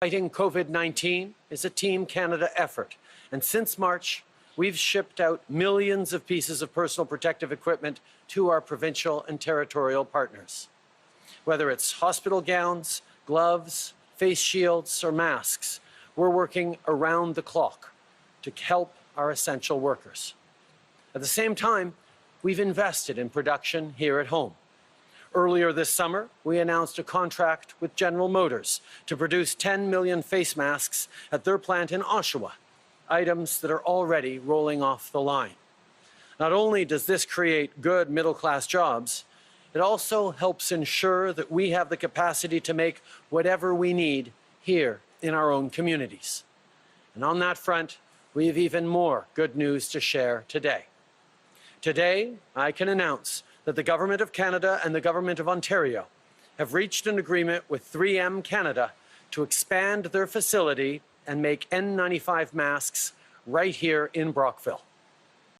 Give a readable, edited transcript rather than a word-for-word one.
Fighting COVID-19 is a Team Canada effort, and since March, we've shipped out millions of pieces of personal protective equipment to our provincial and territorial partners. Whether it's hospital gowns, gloves, face shields, or masks, we're working around the clock to help our essential workers. At the same time, we've invested in production here at home. Earlier this summer, we announced a contract with General Motors to produce 10 million face masks at their plant in Oshawa, items that are already rolling off the line. Not only does this create good middle-class jobs, it also helps ensure that we have the capacity to make whatever we need here in our own communities. And on that front, we have even more good news to share today. Today, I can announce that the Government of Canada and the Government of Ontario have reached an agreement with 3M Canada to expand their facility and make N95 masks right here in Brockville.